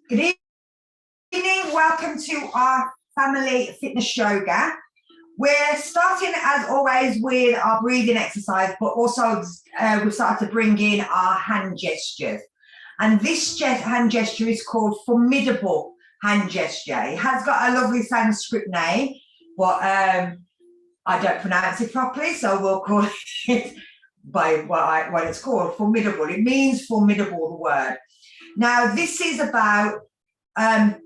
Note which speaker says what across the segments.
Speaker 1: Good evening, welcome to our family fitness yoga. We're starting as always with our breathing exercise, but also we've started to bring in our hand gestures. And this hand gesture is called Formidable Hand Gesture. It has got a lovely Sanskrit name, but I don't pronounce it properly, so we'll call it by what it's called, Formidable. It means formidable, the word. Now, this is about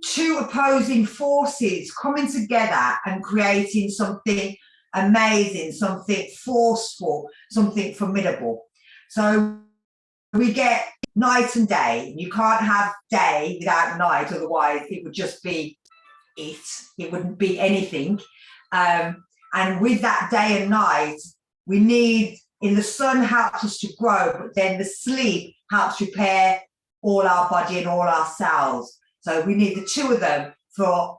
Speaker 1: two opposing forces coming together and creating something amazing, something forceful, something formidable. So we get night and day. You can't have day without night, otherwise it would just be it. It wouldn't be anything. And with that day and night, we need, in the sun helps us to grow, but then the sleep helps repair all our body and all our cells. So we need the two of them for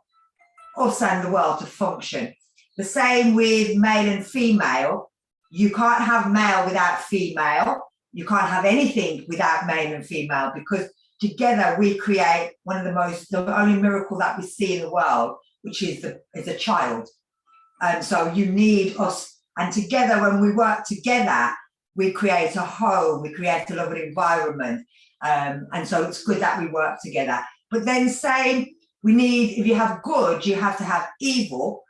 Speaker 1: us and the world to function. The same with male and female. You can't have male without female. You can't have anything without male and female, because together we create one of the only miracle that we see in the world, which is a child. And so you need us, and together, when we work together, we create a home, we create a lovely environment. And so it's good that we work together. But then same, we need, if you have good, you have to have evil,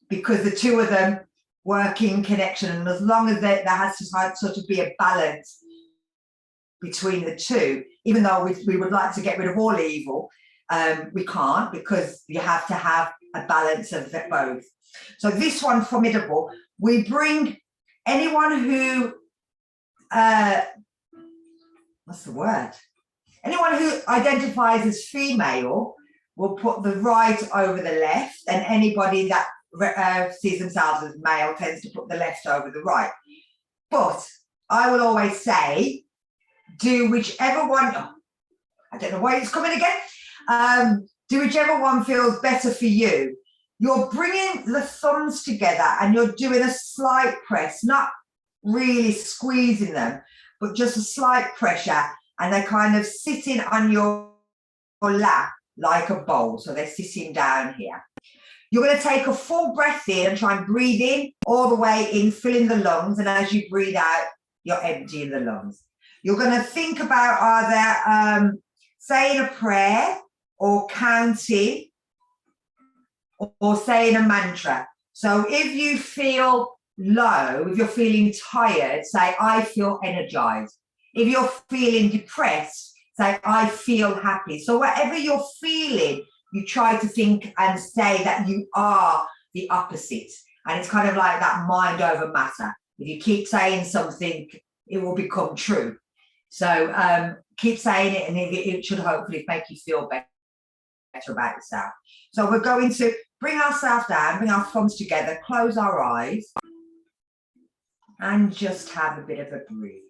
Speaker 1: because the two of them work in connection. And as long as there has to sort of be a balance between the two, even though we would like to get rid of all evil, we can't, because you have to have a balance of both. So this one, Formidable, we bring anyone who, what's the word? Anyone who identifies as female will put the right over the left, and anybody that sees themselves as male tends to put the left over the right. But I will always say, do whichever one, I don't know why it's coming again, do whichever one feels better for you. You're bringing the thumbs together and you're doing a slight press, not really squeezing them, but just a slight pressure. And they're kind of sitting on your lap like a bowl. So they're sitting down here. You're going to take a full breath in and try and breathe in all the way in, filling the lungs. And as you breathe out, you're emptying the lungs. You're going to think about either saying a prayer or counting or saying a mantra. So if you feel low, if you're feeling tired, say, I feel energized. If you're feeling depressed, say, I feel happy. So whatever you're feeling, you try to think and say that you are the opposite. And it's kind of like that mind over matter. If you keep saying something, it will become true. So keep saying it, and it should hopefully make you feel better about yourself. So we're going to bring ourselves down, bring our thumbs together, close our eyes, and just have a bit of a breathe.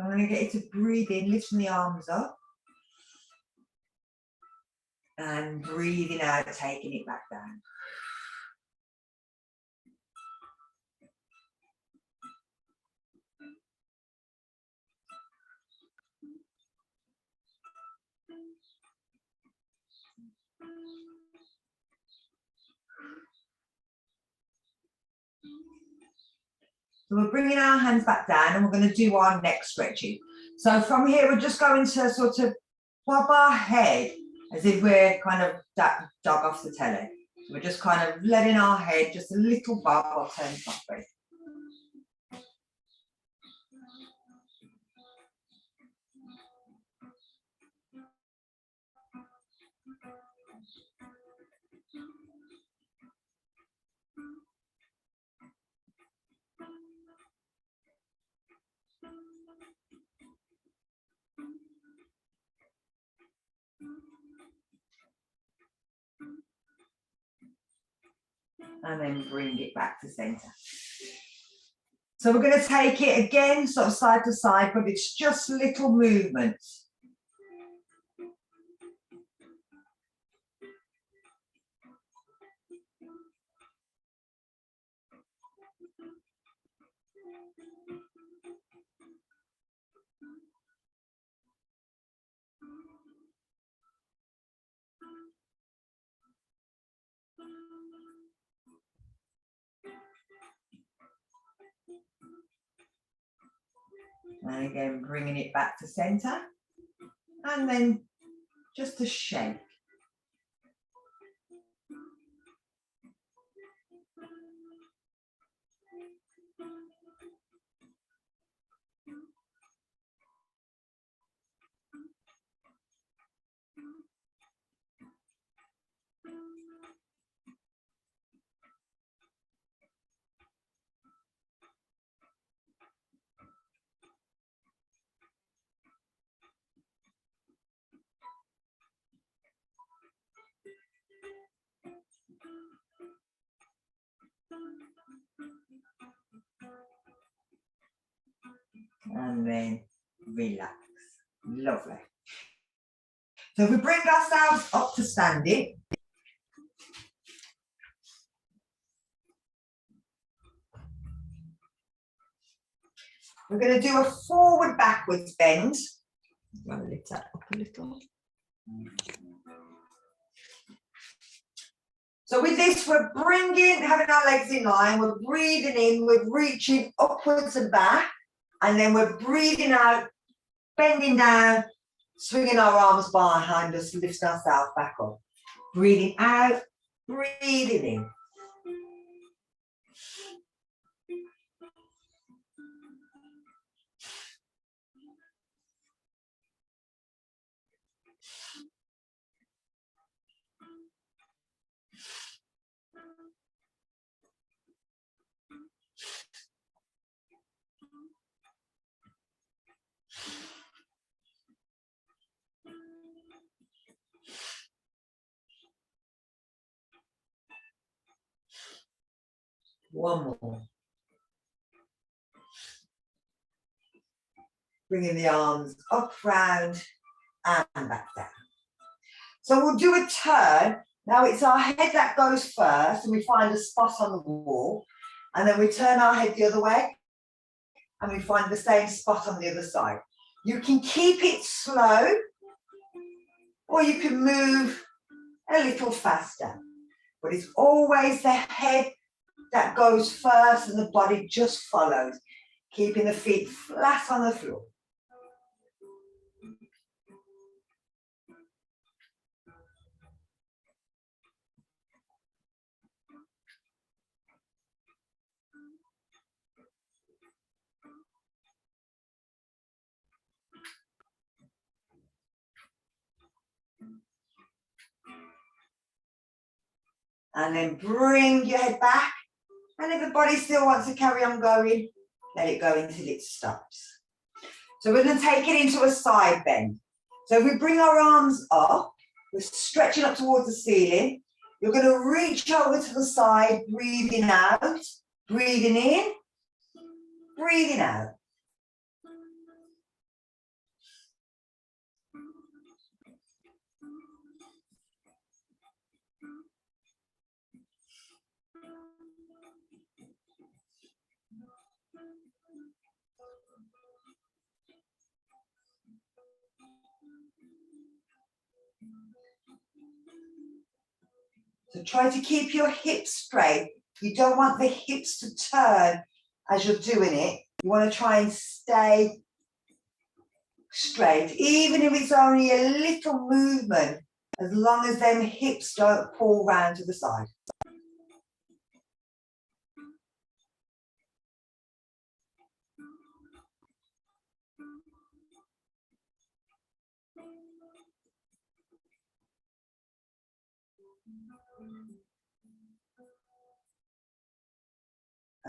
Speaker 1: I'm going to get you to breathe in, lifting the arms up. And breathing out, taking it back down. So we're bringing our hands back down and we're going to do our neck stretching. So from here, we're just going to sort of bob our head as if we're kind of that dog off the telly. So we're just kind of letting our head just a little bob or turn softly. And then bring it back to center. So we're going to take it again, sort of side to side, but it's just little movements. And again, bringing it back to center. And then just a shake. And then relax. Lovely. So if we bring ourselves up to standing, we're going to do a forward backwards bend. I'm going to lift that up a little. So with this, we're having our legs in line, we're breathing in, we're reaching upwards and back, and then we're breathing out, bending down, swinging our arms behind us, lifting ourselves back up. Breathing out, breathing in. One more. Bringing the arms up, round, and back down. So we'll do a turn. Now it's our head that goes first, and we find a spot on the wall. And then we turn our head the other way, and we find the same spot on the other side. You can keep it slow, or you can move a little faster. But it's always the head that goes first and the body just follows, keeping the feet flat on the floor. And then bring your head back. And if the body still wants to carry on going, let it go until it stops. So we're going to take it into a side bend. So if we bring our arms up, we're stretching up towards the ceiling. You're going to reach over to the side, breathing out, breathing in, breathing out. So try to keep your hips straight. You don't want the hips to turn as you're doing it. You want to try and stay straight, even if it's only a little movement, as long as them hips don't pull round to the side.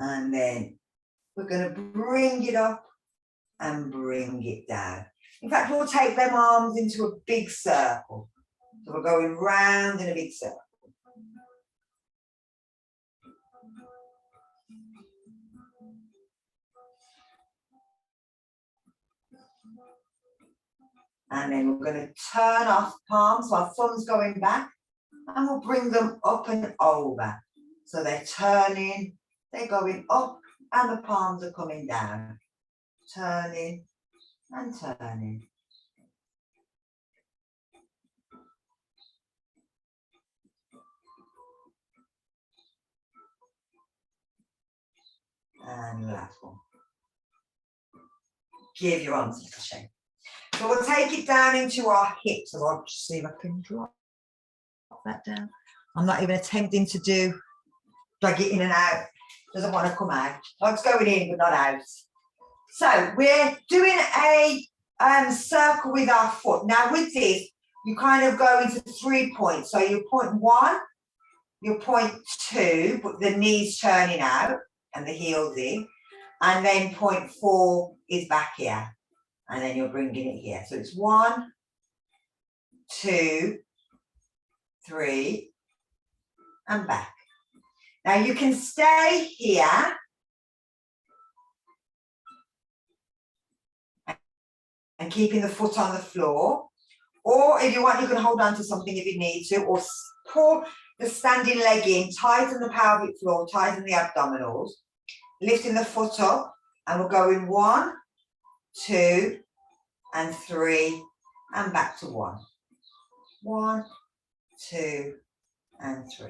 Speaker 1: And then we're going to bring it up and bring it down. In fact, we'll take them arms into a big circle. So we're going round in a big circle. And then we're going to turn off palms, so our thumbs going back, and we'll bring them up and over. So they're turning, they're going up, and the palms are coming down. Turning and turning. And last one. Give your arms a little shake. So we'll take it down into our hips. So I'll just see if I can drop that down. I'm not even attempting to drag it in and out. Doesn't want to come out. It's going in, but not out. So we're doing a circle with our foot. Now with this, you kind of go into 3 points. So your point 1, your point 2, but the knees turning out and the heels in. And then point 4 is back here. And then you're bringing it here. So it's 1, 2, 3, and back. Now you can stay here and keeping the foot on the floor. Or if you want, you can hold on to something if you need to, or pull the standing leg in, tighten the pelvic floor, tighten the abdominals, lifting the foot up, and we're going 1, 2, and 3, and back to 1. 1, 2, and 3.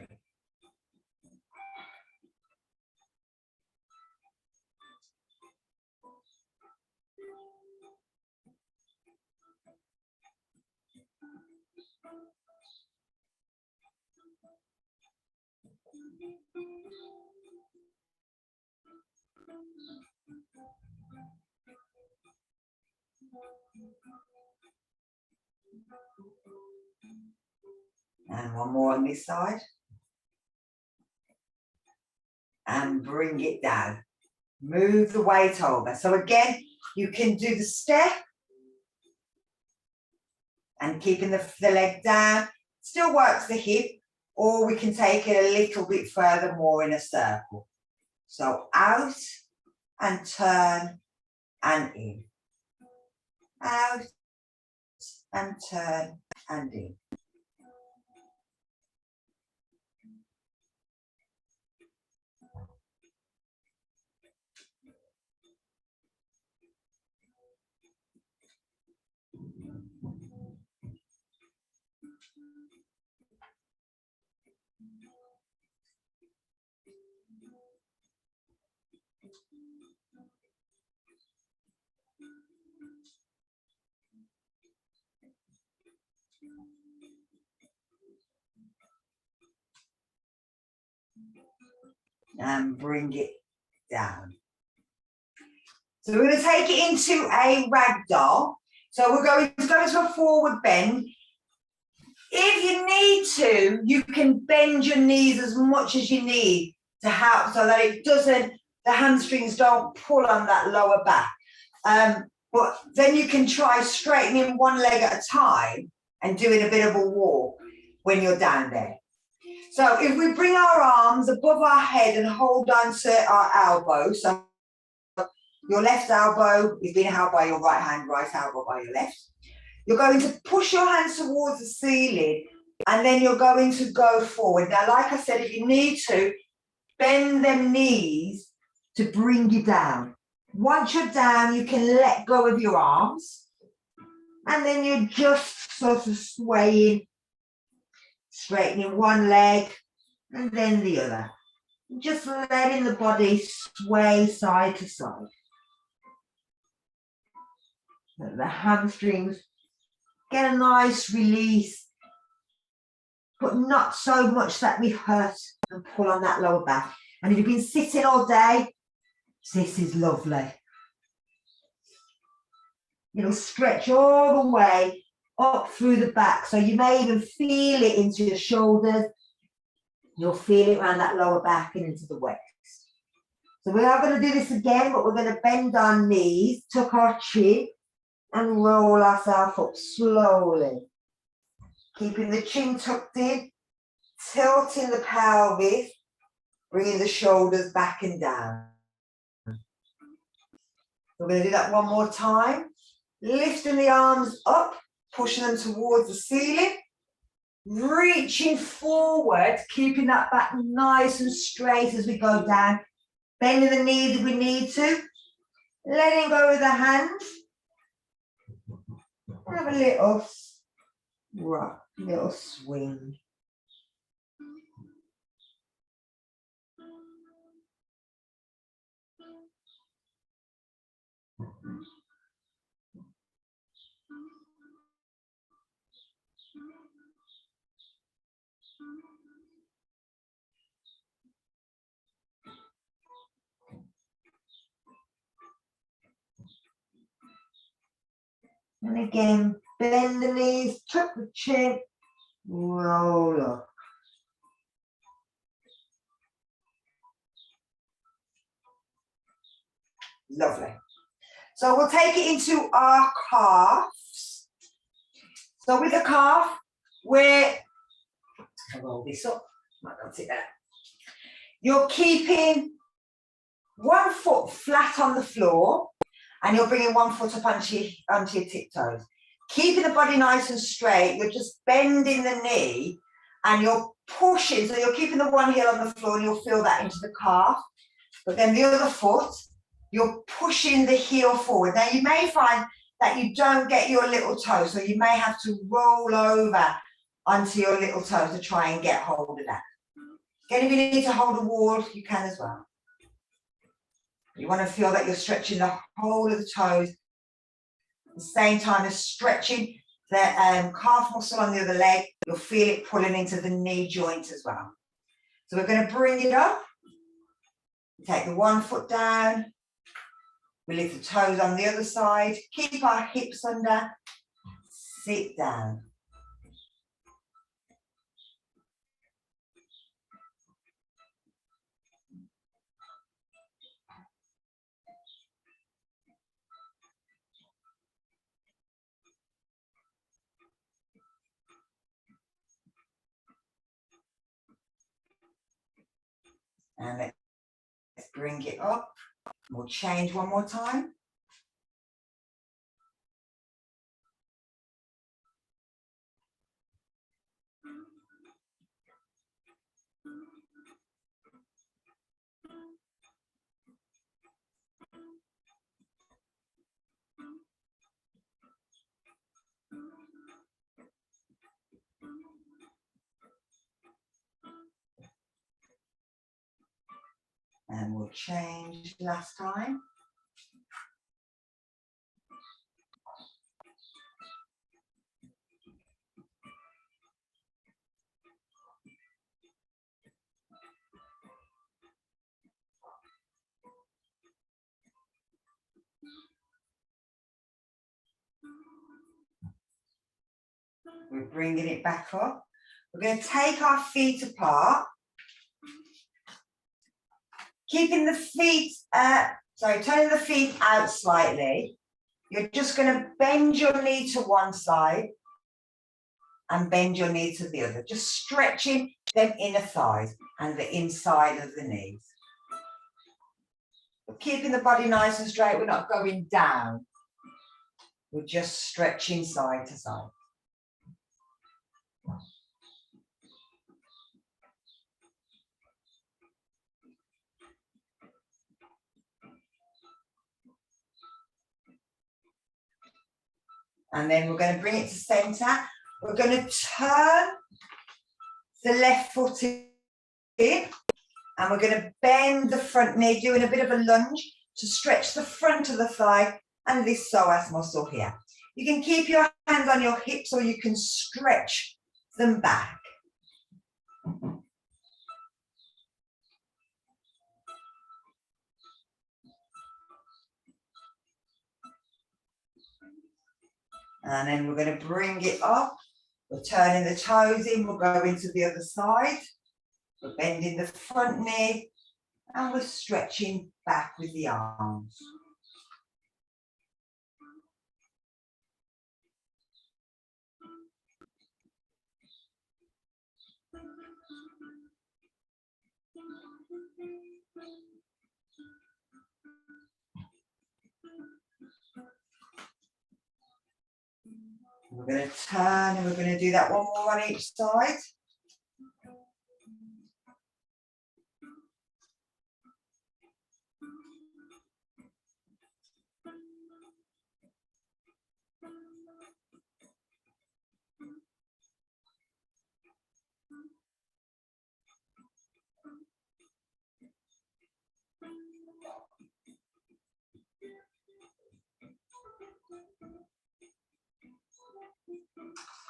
Speaker 1: And one more on this side. And bring it down. Move the weight over. So again, you can do the step and keeping the leg down. Still works the hip, or we can take it a little bit further more in a circle. So out and turn and in. Out and turn and in. And bring it down. So we're going to take it into a ragdoll. So we're going to go into a forward bend. If you need to, you can bend your knees as much as you need to help so that it doesn't, the hamstrings don't pull on that lower back. But then you can try straightening one leg at a time and doing a bit of a walk when you're down there. So if we bring our arms above our head and hold on to our elbow, so your left elbow is being held by your right hand, right elbow by your left. You're going to push your hands towards the ceiling and then you're going to go forward. Now, like I said, if you need to, bend them knees to bring you down. Once you're down, you can let go of your arms and then you're just sort of swaying Straightening one leg and then the other. Just letting the body sway side to side. Let the hamstrings get a nice release, but not so much that we hurt and pull on that lower back. And if you've been sitting all day, this is lovely. It'll stretch all the way up through the back. So you may even feel it into your shoulders. You'll feel it around that lower back and into the waist. So we are going to do this again, but we're going to bend our knees, tuck our chin, and roll ourselves up slowly. Keeping the chin tucked in, tilting the pelvis, bringing the shoulders back and down. We're going to do that one more time. Lifting the arms up, pushing them towards the ceiling. Reaching forward, keeping that back nice and straight as we go down. Bending the knees if we need to. Letting go of the hands. Have a little rock, little swing. And again, bend the knees, tuck the chin, roll up. Lovely. So we'll take it into our calves. So with the calf, I'll roll this up, might not sit there. You're keeping one foot flat on the floor, and you're bringing one foot up onto your tiptoes. Keeping the body nice and straight, you're just bending the knee and you're pushing, so you're keeping the one heel on the floor and you'll feel that into the calf. But then the other foot, you're pushing the heel forward. Now you may find that you don't get your little toe, so you may have to roll over onto your little toe to try and get hold of that. Again, if you need to hold a wall, you can as well. You want to feel that you're stretching the whole of the toes at the same time as stretching the calf muscle on the other leg. You'll feel it pulling into the knee joint as well. So we're going to bring it up. Take the one foot down. We lift the toes on the other side. Keep our hips under. Sit down. And let's bring it up. We'll change one more time. And we'll change last time. We're bringing it back up. We're going to take our feet apart. Keeping the feet, turning the feet out slightly. You're just going to bend your knee to one side and bend your knee to the other. Just stretching them inner thighs and the inside of the knees. We're keeping the body nice and straight. We're not going down. We're just stretching side to side. And then we're going to bring it to center. We're going to turn the left foot in, and we're going to bend the front knee, doing a bit of a lunge to stretch the front of the thigh and this psoas muscle here. You can keep your hands on your hips or you can stretch them back. And then we're going to bring it up. We're turning the toes in. We'll go into the other side. We're bending the front knee and we're stretching back with the arms. We're going to turn and we're going to do that one more on each side.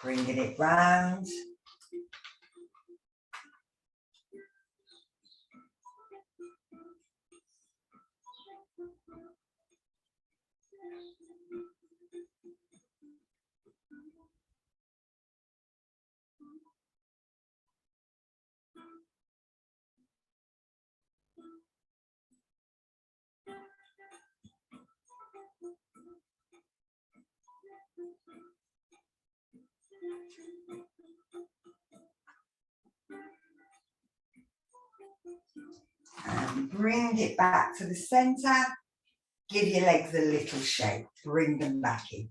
Speaker 1: Bringing it round. And bring it back to the center. Give your legs a little shake. Bring them back in.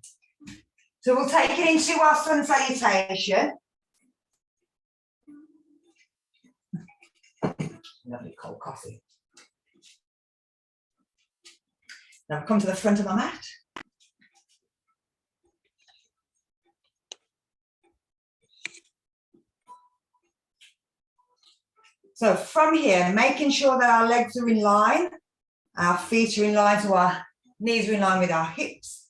Speaker 1: So we'll take it into our sun salutation. Lovely cold coffee. Now come to the front of my mat. So from here, making sure that our legs are in line, our feet are in line, so our knees are in line with our hips,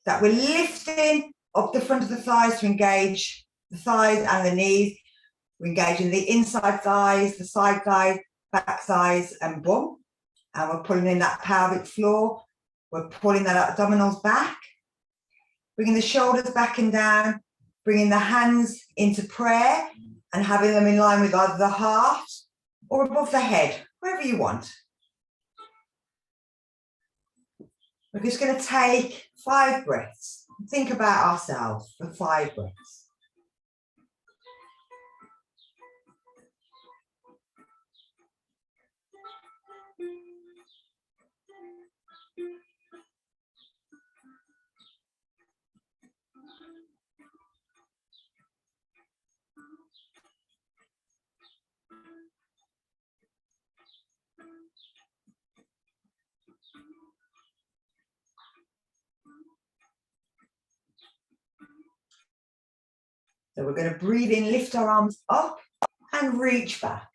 Speaker 1: that we're lifting up the front of the thighs to engage the thighs and the knees. We're engaging the inside thighs, the side thighs, back thighs and bum. And we're pulling in that pelvic floor. We're pulling that abdominals back, bringing the shoulders back and down, bringing the hands into prayer and having them in line with either the heart or above the head, wherever you want. We're just going to take 5 breaths. Think about ourselves for 5 breaths. So we're going to breathe in, lift our arms up and reach back.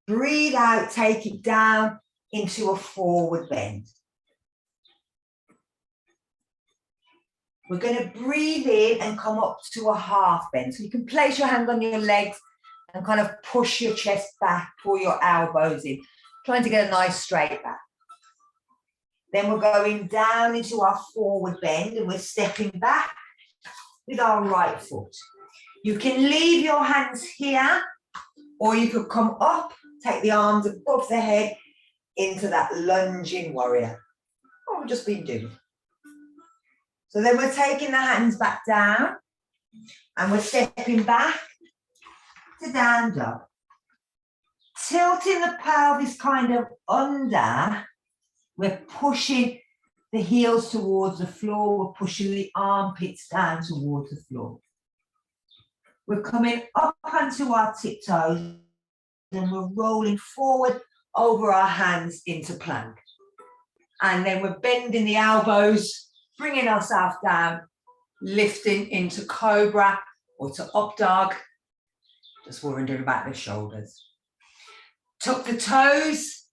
Speaker 1: Breathe out, take it down into a forward bend. We're going to breathe in and come up to a half bend. So you can place your hand on your legs and kind of push your chest back, pull your elbows in, trying to get a nice straight back. Then we're going down into our forward bend and we're stepping back with our right foot. You can leave your hands here or you could come up, take the arms above the head into that lunging warrior. What we've just been doing. So then we're taking the hands back down and we're stepping back to down dog. Tilting the pelvis kind of under, we're pushing the heels towards the floor, we're pushing the armpits down towards the floor. We're coming up onto our tiptoes and we're rolling forward over our hands into plank. And then we're bending the elbows, bringing ourselves down, lifting into cobra or to up dog. Just wondering about the shoulders. Tuck the toes.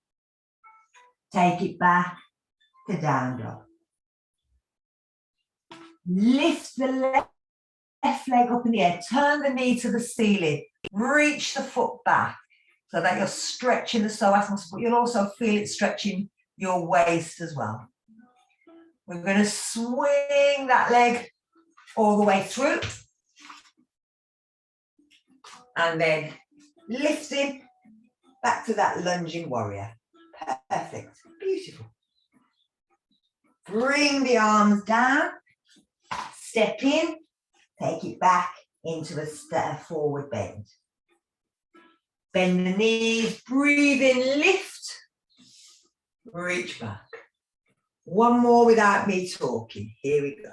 Speaker 1: Take it back to down dog. Lift the left leg up in the air. Turn the knee to the ceiling. Reach the foot back so that you're stretching the psoas muscle, but you'll also feel it stretching your waist as well. We're going to swing that leg all the way through. And then lifting back to that lunging warrior. Perfect. Beautiful. Bring the arms down. Step in. Take it back into a forward bend. Bend the knees. Breathe in. Lift. Reach back. One more without me talking. Here we go.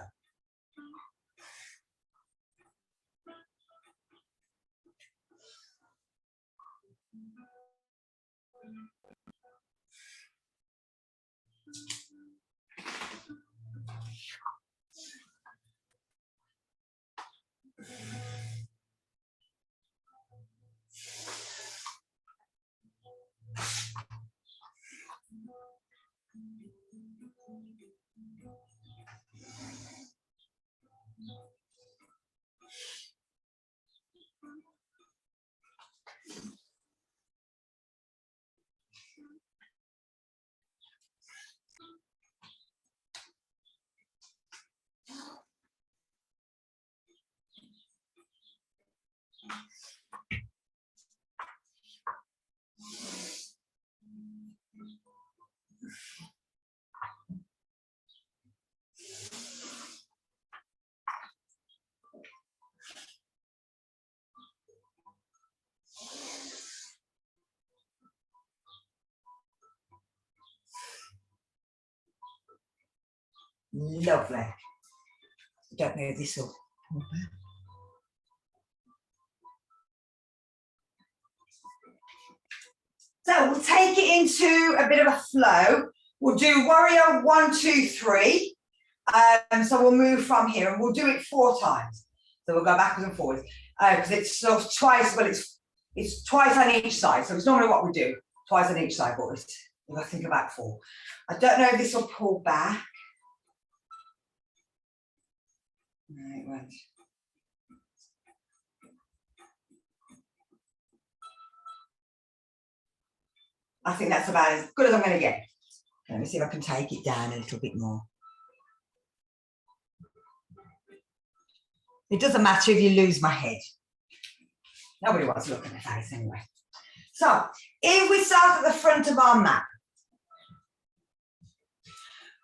Speaker 1: Lovely. I don't know if this will. So we'll take it into a bit of a flow. We'll do warrior 1, 2, 3. So we'll move from here and we'll do it 4 times. So we'll go backwards and forwards because it's sort of twice. Well, it's twice on each side. So it's normally what we do, twice on each side. But we'll think about 4. I don't know if this will pull back. No, it won't. I think that's about as good as I'm going to get. Let me see if I can take it down a little bit more. It doesn't matter if you lose my head. Nobody wants to look at my face anyway. So, if we start at the front of our mat,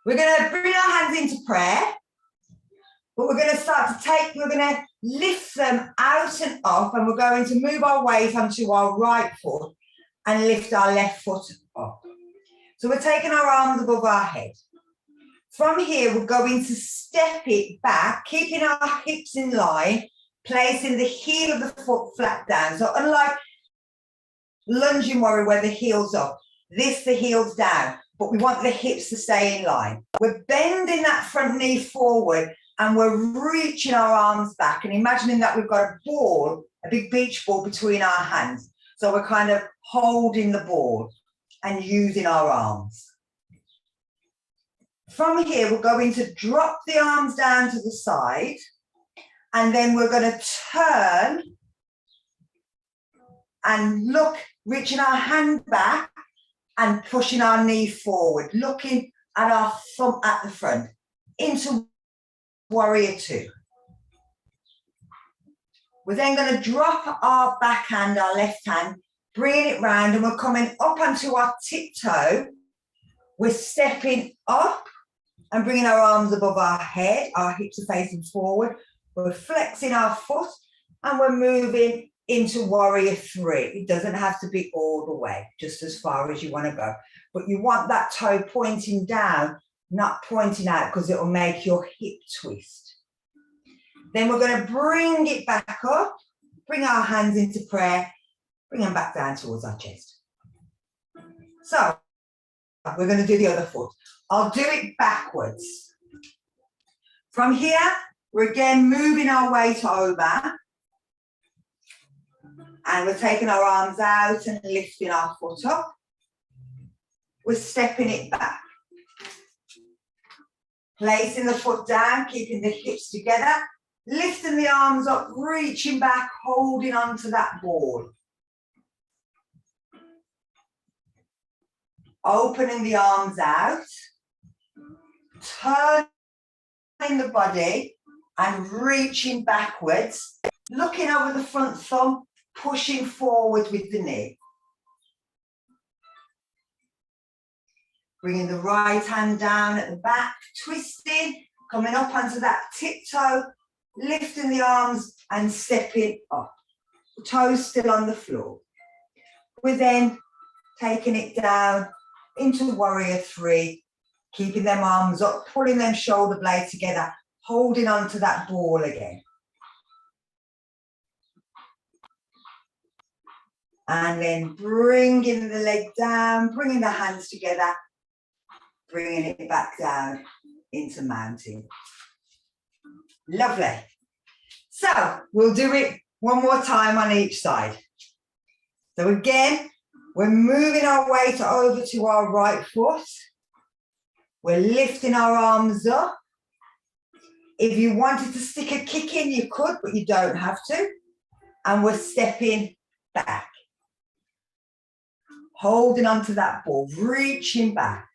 Speaker 1: we're going to bring our hands into prayer, but we're going to we're going to lift them out and up, and we're going to move our weight onto our right foot and lift our left foot up. So we're taking our arms above our head. From here, we're going to step it back, keeping our hips in line, placing the heel of the foot flat down. So unlike lunging warrior where the heel's up, the heel's down, but we want the hips to stay in line. We're bending that front knee forward and we're reaching our arms back and imagining that we've got a ball, a big beach ball between our hands. So we're kind of holding the ball and using our arms. From here, we're going to drop the arms down to the side, and then we're going to turn and look, reaching our hand back and pushing our knee forward, looking at our thumb at the front, into warrior 2. We're then going to drop our backhand, our left hand, bringing it round, and we're coming up onto our tiptoe. We're stepping up and bringing our arms above our head. Our hips are facing forward. We're flexing our foot, and we're moving into warrior 3. It doesn't have to be all the way, just as far as you want to go. But you want that toe pointing down, not pointing out, because it will make your hip twist. Then we're going to bring it back up, bring our hands into prayer, bring them back down towards our chest. So we're going to do the other foot. I'll do it backwards. From here, we're again moving our weight over. And we're taking our arms out and lifting our foot up. We're stepping it back. Placing the foot down, keeping the hips together, lifting the arms up, reaching back, holding onto that ball. Opening the arms out, turning the body and reaching backwards, looking over the front thumb, pushing forward with the knee. Bringing the right hand down at the back, twisting, coming up onto that tiptoe, lifting the arms and stepping up. Toes still on the floor. We're then taking it down into warrior three, keeping them arms up, pulling them shoulder blades together, holding onto that ball again. And then bringing the leg down, bringing the hands together, bringing it back down into mountain. Lovely. So we'll do it one more time on each side. So again, we're moving our weight over to our right foot. We're lifting our arms up. If you wanted to stick a kick in, you could, but you don't have to. And we're stepping back. Holding onto that ball, reaching back.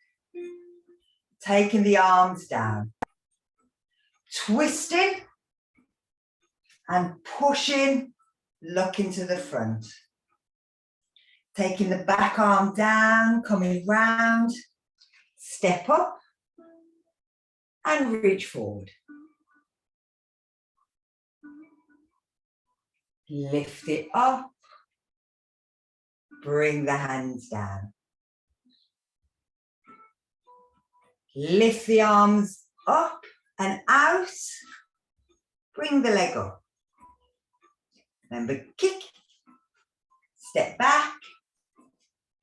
Speaker 1: Taking the arms down. Twisting and pushing, looking to the front. Taking the back arm down, coming round, step up and reach forward. Lift it up, bring the hands down. Lift the arms up and out, bring the leg up. Remember, kick, step back,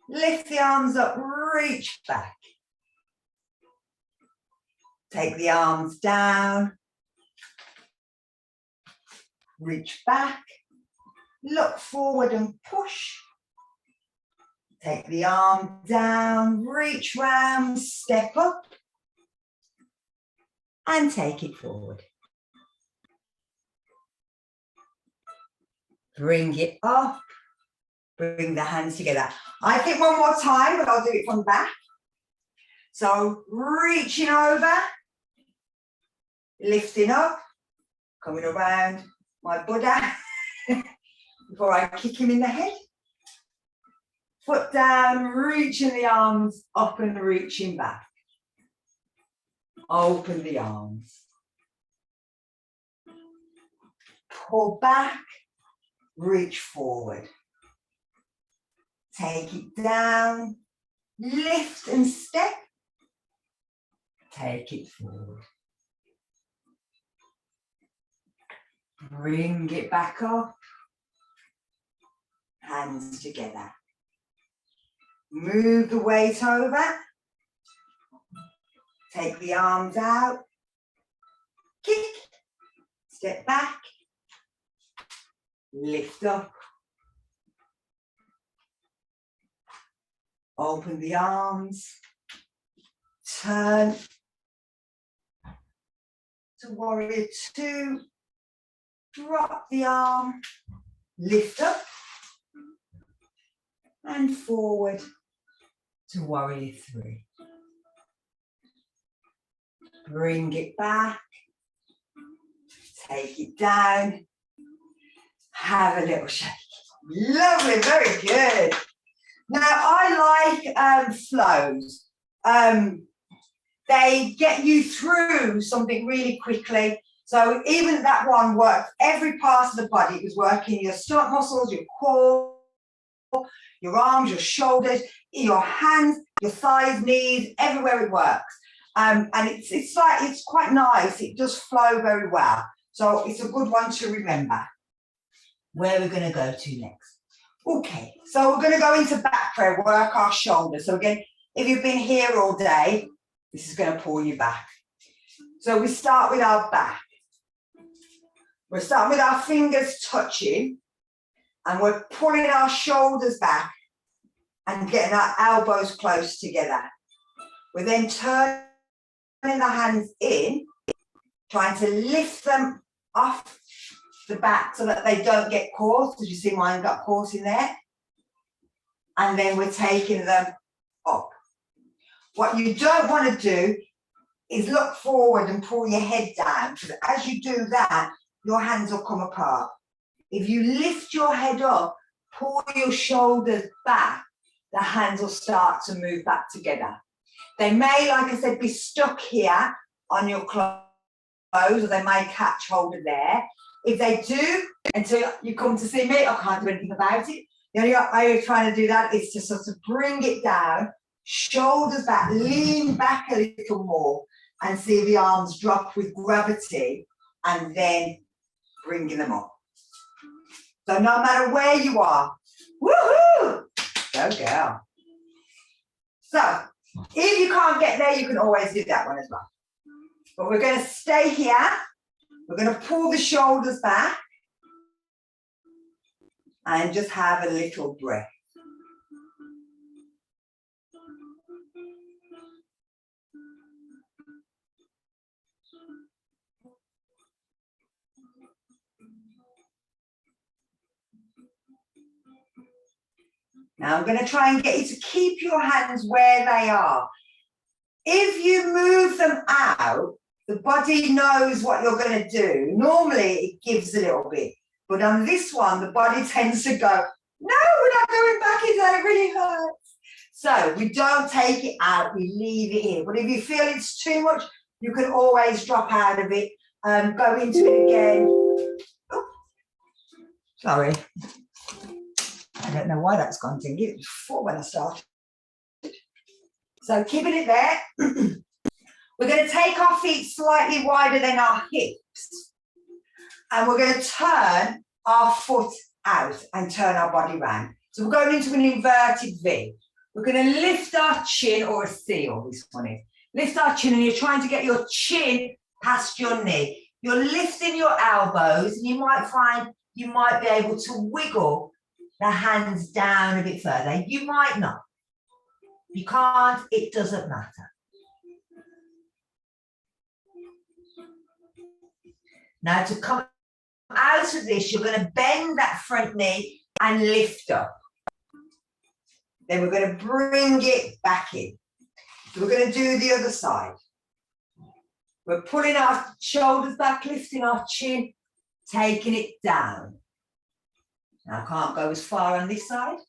Speaker 1: lift the arms up, reach back. Take the arms down, reach back, look forward and push. Take the arm down, reach round, step up, and take it forward. Bring it up, bring the hands together. I think one more time, but I'll do it from the back. So reaching over, lifting up, coming around my Buddha before I kick him in the head. Foot down, reaching the arms up and reaching back. Open the arms. Pull back, reach forward. Take it down, lift and step. Take it forward. Bring it back up. Hands together. Move the weight over. Take the arms out. Kick. Step back. Lift up. Open the arms. Turn to warrior two. Drop the arm. Lift up. And forward to warrior three. Bring it back. Take it down. Have a little shake. Lovely, very good. Now I like flows. They get you through something really quickly. So even that one worked every part of the body. It was working your stomach muscles, your core, your arms, your shoulders, your hands, your thighs, knees, everywhere it works. And it's quite nice. It does flow very well. So it's a good one to remember. Where we're going to go to next. Okay, so we're going to go into back prayer, work our shoulders. So again, if you've been here all day, this is going to pull you back. So we start with our back. We're starting with our fingers touching And we're pulling our shoulders back and getting our elbows close together. We're then turning the hands in, trying to lift them off the back so that they don't get caught. As you see, mine got caught in there. And then we're taking them up. What you don't want to do is look forward and pull your head down, because as you do that, your hands will come apart. If you lift your head up, pull your shoulders back, the hands will start to move back together. They may, like I said, be stuck here on your clothes, or they may catch hold of there. If they do, until you come to see me, I can't do anything about it. The only way you're trying to do that is to sort of bring it down, shoulders back, lean back a little more, and see the arms drop with gravity, and then bringing them up. So no matter where you are, woohoo! Go girl. So if you can't get there, you can always do that one as well. But we're going to stay here. We're going to pull the shoulders back and just have a little breath. Now I'm going to try and get you to keep your hands where they are. If you move them out, the body knows what you're going to do. Normally it gives a little bit, but on this one, the body tends to go, no, we're not going back in there, it really hurts. So we don't take it out, we leave it in. But if you feel it's too much, you can always drop out of it, go into it again. Oh, sorry. I don't know why that's gone thingy. It was 4 when I started. So keeping it there. We're going to take our feet slightly wider than our hips. And we're going to turn our foot out and turn our body round. So we're going into an inverted V. We're going to lift our chin, or a seal, this one is. Lift our chin, and you're trying to get your chin past your knee. You're lifting your elbows, and you might find you might be able to wiggle the hands down a bit further. You might not. You can't, it doesn't matter. Now to come out of this, you're going to bend that front knee and lift up. Then we're going to bring it back in. So we're going to do the other side. We're pulling our shoulders back, lifting our chin, taking it down. Now I can't go as far on this side.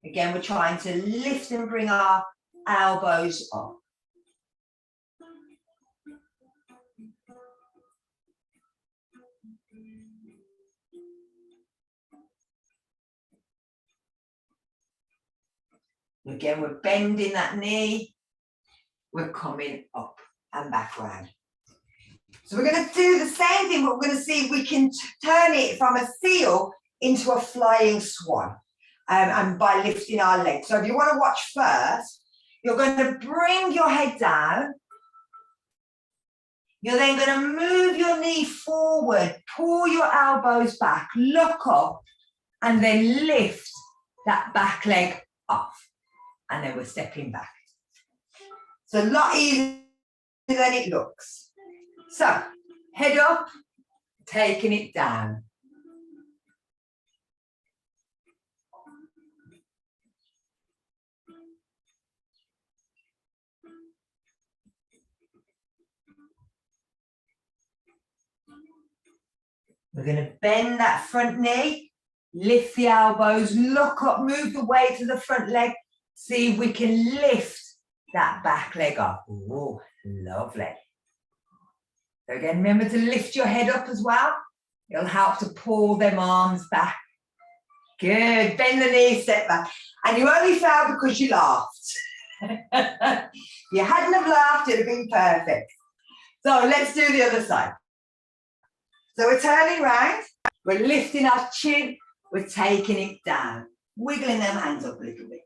Speaker 1: Again, we're trying to lift and bring our elbows up. Again, we're bending that knee. We're coming up and back round. So we're going to do the same thing, but we're going to see if we can turn it from a seal into a flying swan, and by lifting our legs. So if you want to watch first, you're going to bring your head down. You're then going to move your knee forward, pull your elbows back, look up, and then lift that back leg off. And then we're stepping back. It's a lot easier than it looks. So, head up, taking it down. We're going to bend that front knee, lift the elbows, look up, move the weight to the front leg. See if we can lift that back leg up. Oh, lovely. So again, remember to lift your head up as well. It'll help to pull them arms back. Good. Bend the knees, step back. And you only fell because you laughed. If you hadn't have laughed, it would have been perfect. So let's do the other side. So we're turning round. We're lifting our chin. We're taking it down. Wiggling them hands up a little bit.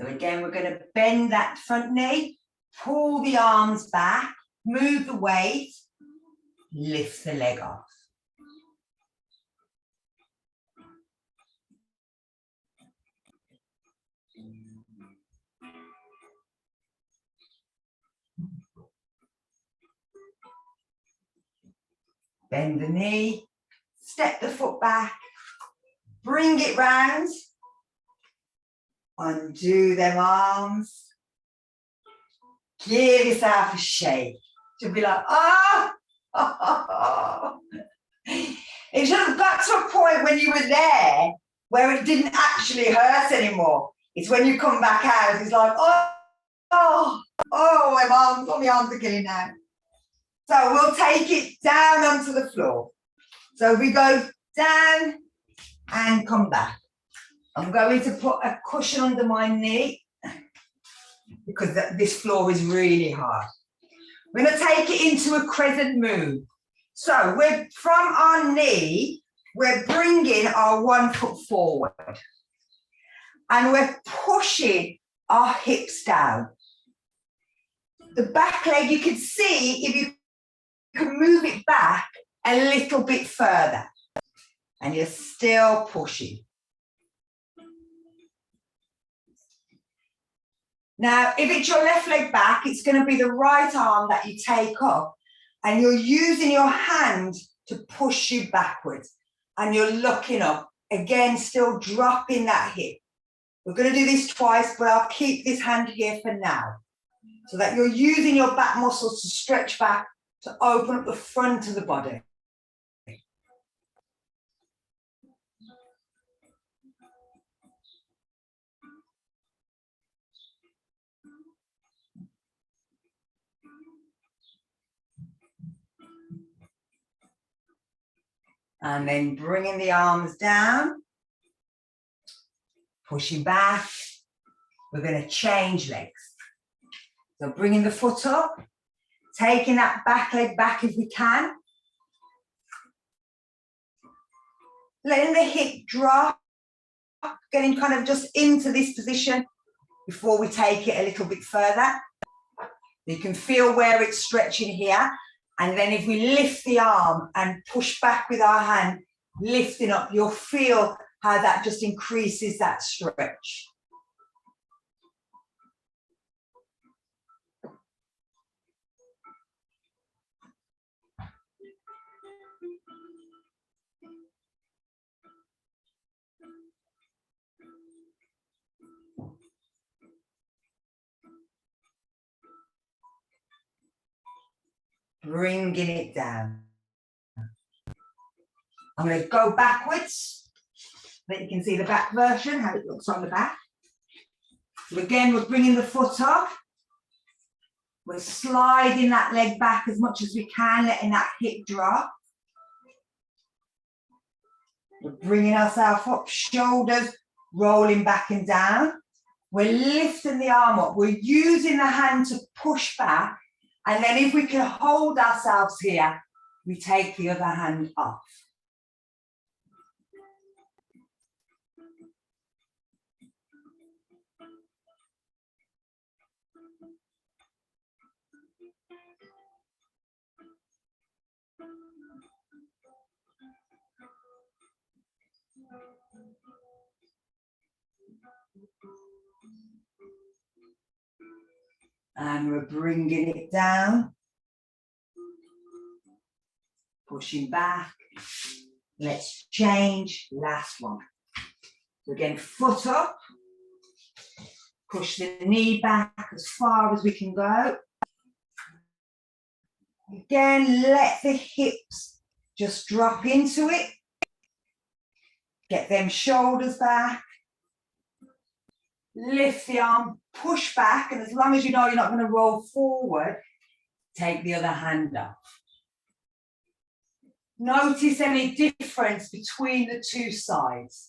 Speaker 1: again, we're going to bend that front knee, pull the arms back, move the weight, lift the leg off. Bend the knee, step the foot back, bring it round, undo them arms, give yourself a shake. You'll be like, ah, oh. It should have got to a point when you were there where it didn't actually hurt anymore. It's when you come back out, it's like, oh, my arms are killing now. So we'll take it down onto the floor. So we go down and come back. I'm going to put a cushion under my knee because this floor is really hard. We're going to take it into a crescent move. So we're from our knee, we're bringing our 1 foot forward and we're pushing our hips down. The back leg, you can see if you can move it back a little bit further and you're still pushing. Now, if it's your left leg back, it's going to be the right arm that you take up and you're using your hand to push you backwards and you're looking up. Again, still dropping that hip. We're going to do this twice, but I'll keep this hand here for now so that you're using your back muscles to stretch back to open up the front of the body. And then bringing the arms down, pushing back. We're going to change legs. So bringing the foot up, taking that back leg back if we can. Letting the hip drop, getting kind of just into this position before we take it a little bit further. You can feel where it's stretching here. And then if we lift the arm and push back with our hand, lifting up, you'll feel how that just increases that stretch. Bringing it down. I'm going to go backwards so that you can see the back version, how it looks on the back. So again, we're bringing the foot up. We're sliding that leg back as much as we can, letting that hip drop. We're bringing ourselves up, shoulders rolling back and down. We're lifting the arm up. We're using the hand to push back. And then if we can hold ourselves here, we take the other hand off. And we're bringing it down, pushing back. Let's change, last one. So again, foot up, push the knee back as far as we can go. Again, let the hips just drop into it. Get them shoulders back. Lift the arm, push back, and as long as you know you're not going to roll forward, take the other hand off. Notice any difference between the two sides.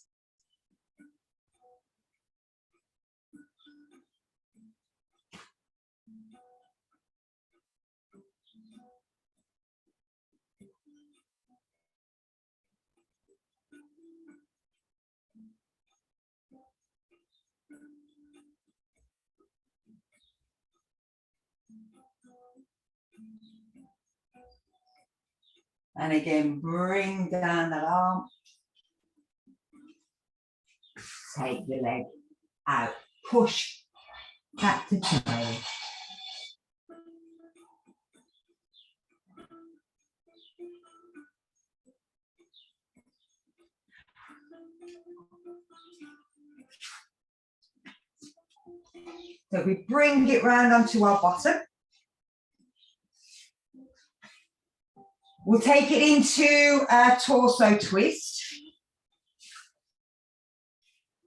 Speaker 1: And again, bring down that arm. Take the leg out. Push back to child. So we bring it round onto our bottom. We'll take it into a torso twist.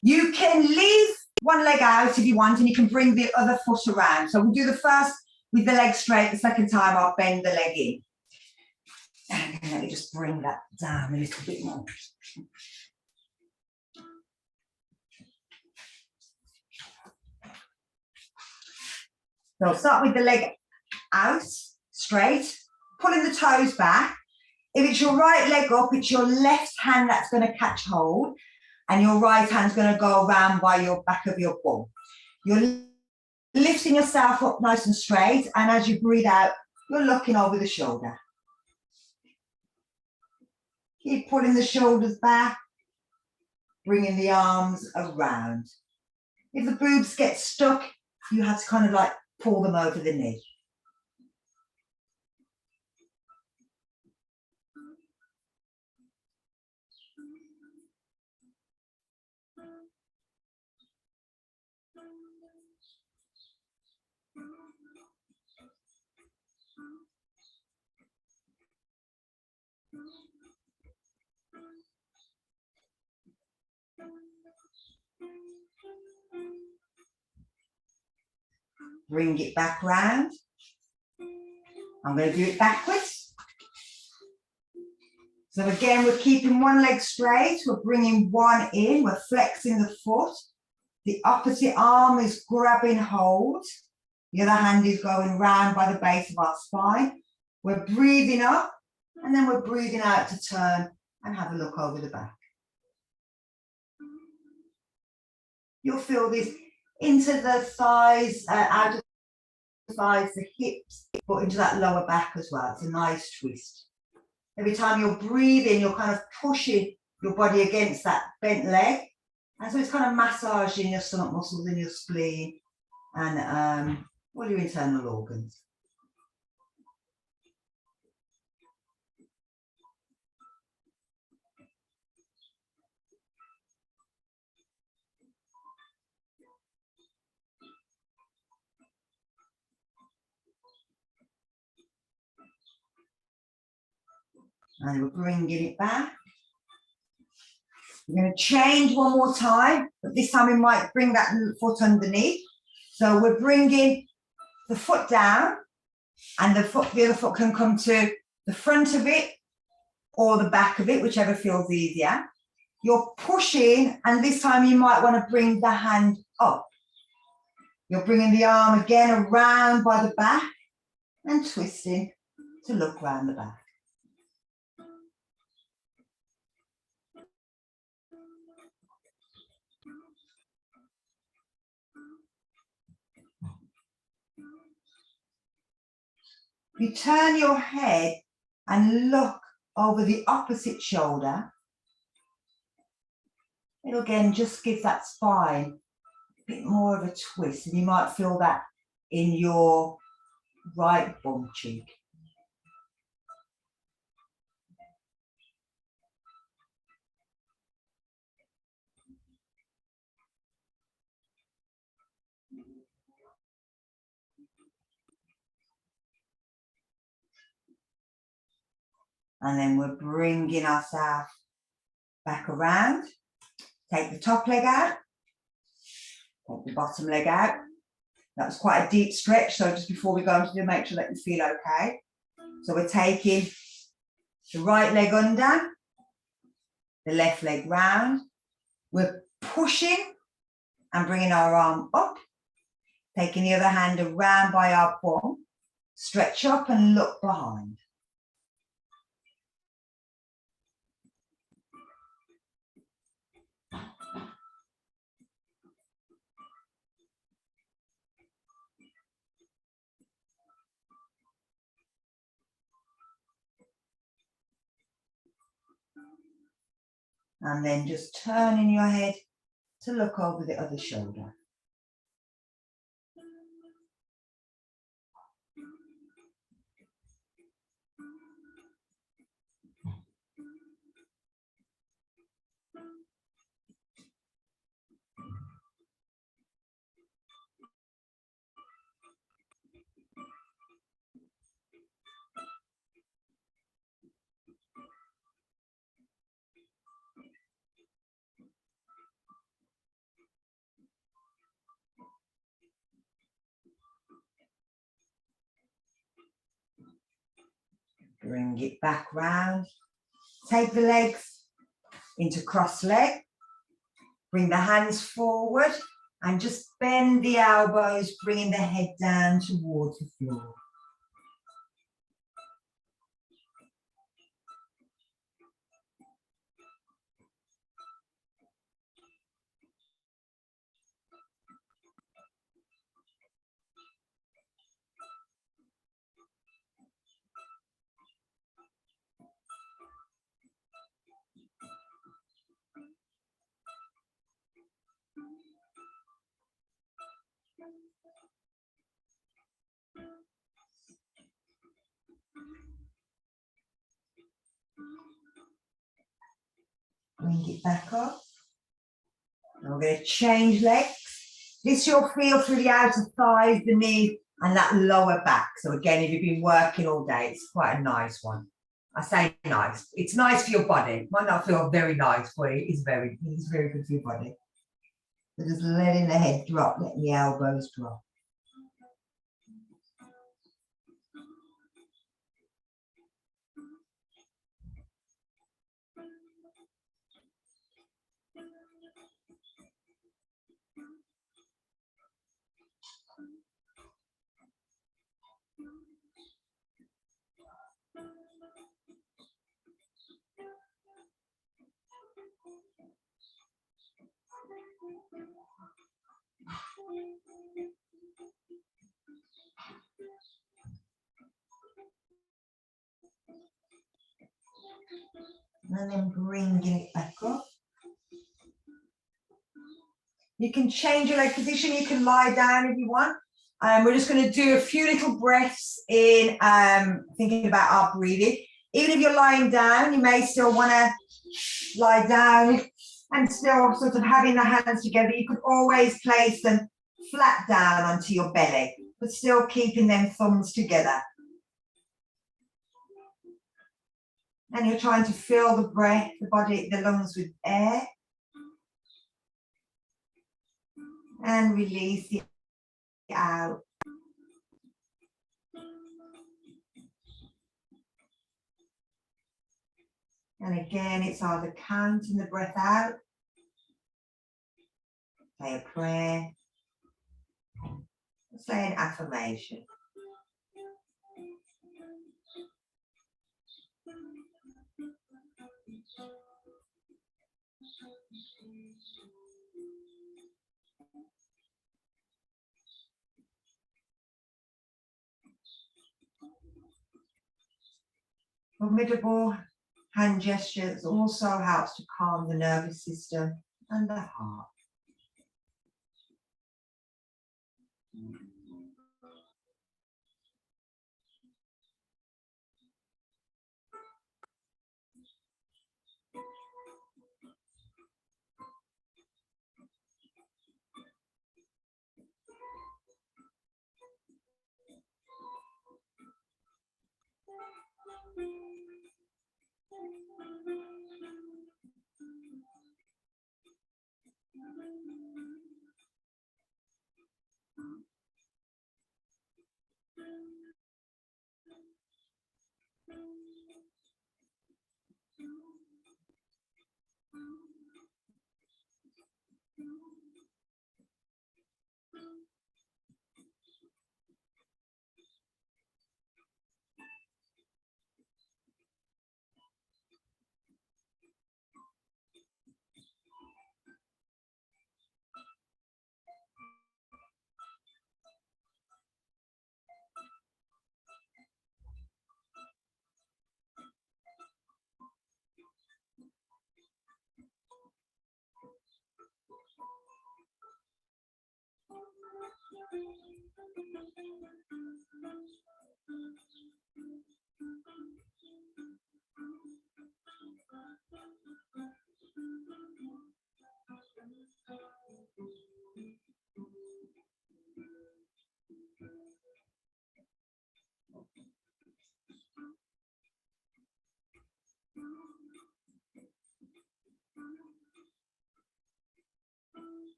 Speaker 1: You can leave one leg out if you want, and you can bring the other foot around. So we'll do the first with the leg straight. The second time I'll bend the leg in. And let me just bring that down a little bit more. So I'll start with the leg out, straight, pulling the toes back. If it's your right leg up, it's your left hand that's going to catch hold, and your right hand's going to go around by your back of your bum. You're lifting yourself up nice and straight, and as you breathe out, you're looking over the shoulder. Keep pulling the shoulders back, bringing the arms around. If the boobs get stuck, you have to kind of like pull them over the knee. Bring it back round. I'm going to do it backwards. So again, we're keeping one leg straight. We're bringing one in. We're flexing the foot. The opposite arm is grabbing hold. The other hand is going round by the base of our spine. We're breathing up, and then we're breathing out to turn and have a look over the back. You'll feel this into the thighs, out of the thighs, the hips, but into that lower back as well. It's a nice twist. Every time you're breathing, you're kind of pushing your body against that bent leg. And so it's kind of massaging your stomach muscles and your spleen and all your internal organs. And we're bringing it back. We're going to change one more time, but this time we might bring that foot underneath. So we're bringing the foot down, and the other foot can come to the front of it or the back of it, whichever feels easier. You're pushing, and this time you might want to bring the hand up. You're bringing the arm again around by the back and twisting to look round the back. You turn your head and look over the opposite shoulder. It again just gives that spine a bit more of a twist, and you might feel that in your right bum cheek. And then we're bringing ourselves back around. Take the top leg out. Take the bottom leg out. That was quite a deep stretch, so just before we go into it, make sure that you feel okay. So we're taking the right leg under, the left leg round. We're pushing and bringing our arm up, taking the other hand around by our bum. Stretch up and look behind. And then just turning your head to look over the other shoulder. Bring it back round. Take the legs into cross leg. Bring the hands forward and just bend the elbows, bringing the head down towards the floor. Bring it back up. And we're going to change legs. This you'll feel through the outer thighs, the knees, and that lower back. So again, if you've been working all day, it's quite a nice one. I say nice. It's nice for your body. It might not feel very nice, but it's very good for your body. So just letting the head drop, letting the elbows drop. And then bringing it back up. You can change your leg position. You can lie down if you want. We're just going to do a few little breaths in thinking about our breathing. Even if you're lying down, you may still want to lie down and still sort of having the hands together. You could always place them flat down onto your belly, but still keeping them thumbs together. And you're trying to fill the breath, the body, the lungs with air. And release it out. And again, it's either counting the breath out, say a prayer, or say an affirmation. Formidable hand gestures also helps to calm the nervous system and the heart.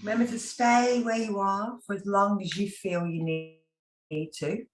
Speaker 1: Remember to stay where you are for as long as you feel you need to.